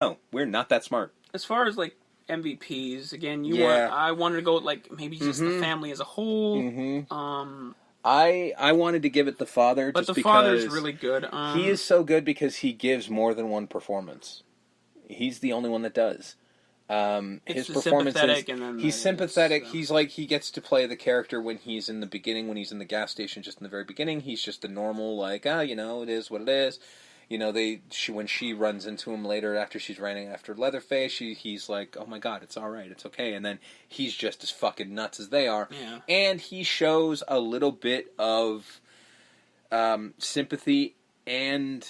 No, we're not that smart. As far as, like, MVPs, again, I wanted to go, like, maybe just the family as a whole. I wanted to give it the father, but just the father's really good. He is so good because he gives more than one performance. He's the only one that does. His performances. He's sympathetic. He's like, he gets to play the character when he's in the beginning, when he's in the gas station, just in the very beginning. He's just the normal, like, it is what it is. When she runs into him later after she's running after Leatherface, he's like, oh my god, it's alright, it's okay. And then he's just as fucking nuts as they are. Yeah. And he shows a little bit of sympathy and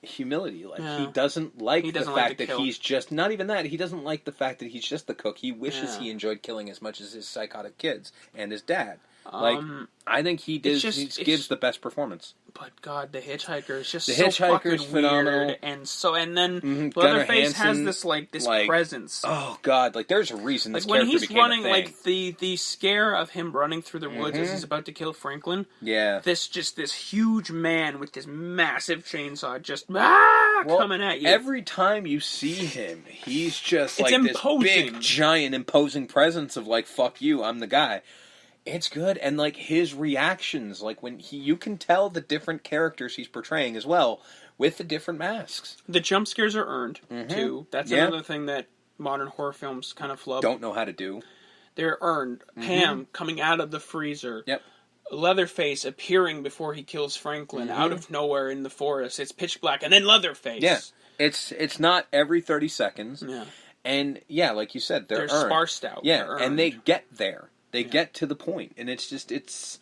humility. He doesn't like the fact that he's just, not even that, he doesn't like the fact that he's just the cook. He wishes he enjoyed killing as much as his psychotic kids and his dad. I think he gives the best performance. But God, the Hitchhiker is just the so Hitchhiker's fucking phenomenal. Weird, and then Leatherface has this presence. Oh God, there's a reason this when character he's became running, a thing. the scare of him running through the woods as he's about to kill Franklin. Yeah, this huge man with this massive chainsaw just coming at you. Every time you see him, he's just like imposing. This big, giant, imposing presence of like, fuck you, I'm the guy. It's good, and like his reactions, like when you can tell the different characters he's portraying as well with the different masks. The jump scares are earned too. That's another thing that modern horror films kind of flub. Don't know how to do. They're earned. Pam coming out of the freezer. Yep. Leatherface appearing before he kills Franklin out of nowhere in the forest. It's pitch black, and then Leatherface. Yeah, it's not every 30 seconds. Yeah, and like you said, they're earned. Sparsed out. Yeah, and they get there. They get to the point, and it's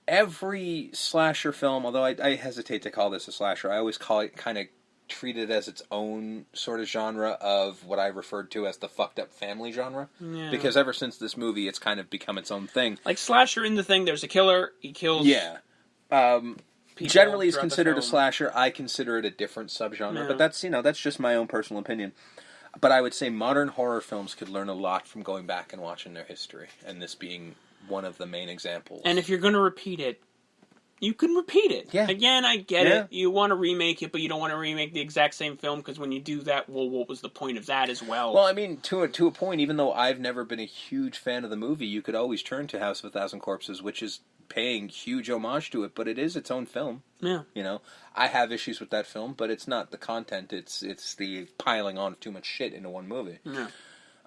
every slasher film, although I hesitate to call this a slasher, I always treat it as its own sort of genre of what I referred to as the fucked up family genre. Yeah. Because ever since this movie, it's kind of become its own thing. Like slasher in the thing, there's a killer, he kills... Yeah. Generally is considered a slasher, I consider it a different subgenre, but that's just my own personal opinion. But I would say modern horror films could learn a lot from going back and watching their history, and this being one of the main examples. And if you're going to repeat it, you can repeat it. Yeah. Again, I get it. You want to remake it, but you don't want to remake the exact same film, because when you do that, well, what was the point of that as well? Well, I mean, to a point, even though I've never been a huge fan of the movie, you could always turn to House of a Thousand Corpses, which is paying huge homage to it, but it is its own film. Yeah. I have issues with that film, but it's not the content, it's the piling on of too much shit into one movie. Yeah.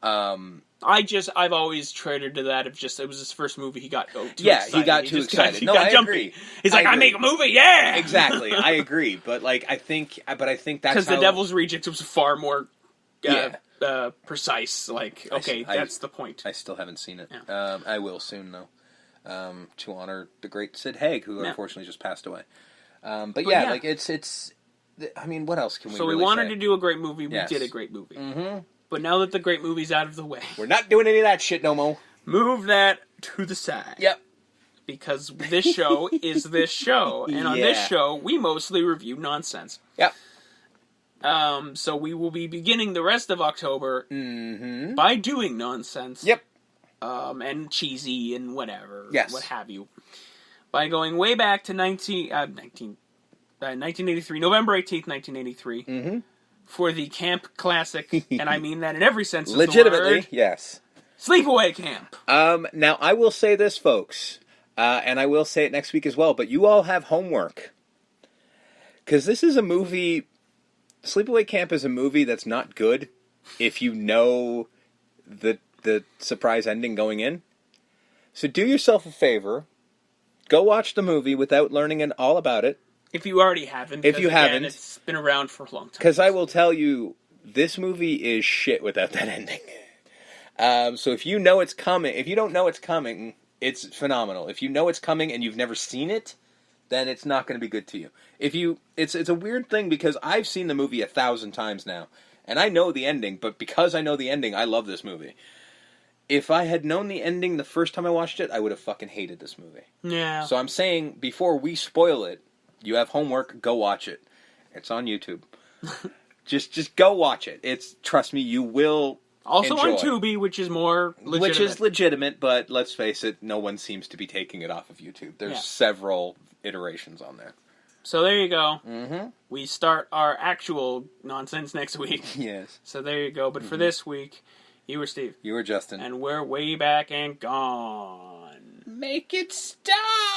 I've always traded to that of just, it was his first movie, he got too excited. He got too excited. I agree. He's like, I make a movie, yeah! Exactly, I agree, but I think that's because The Devil's Rejects was far more precise, that's the point. I still haven't seen it. Yeah. I will soon, though. To honor the great Sid Haig, who unfortunately just passed away. It's. I mean, what else can we? So really we wanted say? to do a great movie. We did a great movie. Mm-hmm. But now that the great movie's out of the way, we're not doing any of that shit no more. Move that to the side. Yep. Because this show is this show, and on this show we mostly review nonsense. Yep. So we will be beginning the rest of October by doing nonsense. Yep. And cheesy and whatever. Yes. What have you. By going way back to 1983, November 18th, 1983. Mm-hmm. For the camp classic, and I mean that in every sense of the word. Legitimately, yes. Sleepaway Camp. Now, I will say this, folks, and I will say it next week as well, but you all have homework. Because this is a movie... Sleepaway Camp is a movie that's not good if you know the surprise ending going in. So do yourself a favor. Go watch the movie without learning all about it. If you already haven't. If you haven't. It's been around for a long time. Because I will tell you, this movie is shit without that ending. So if you know it's coming, if you don't know it's coming, it's phenomenal. If you know it's coming and you've never seen it, then it's not going to be good to you. It's a weird thing because I've seen the movie 1,000 times now. And I know the ending, but because I know the ending, I love this movie. If I had known the ending the first time I watched it, I would have fucking hated this movie. Yeah. So I'm saying, before we spoil it, you have homework, go watch it. It's on YouTube. just go watch it. Trust me, you will also enjoy. On Tubi, which is more legitimate. Which is legitimate, but let's face it, no one seems to be taking it off of YouTube. There's several iterations on there. So there you go. Mm-hmm. We start our actual nonsense next week. Yes. So there you go. But for this week, you were Steve. You were Justin. And we're way back and gone. Make it stop!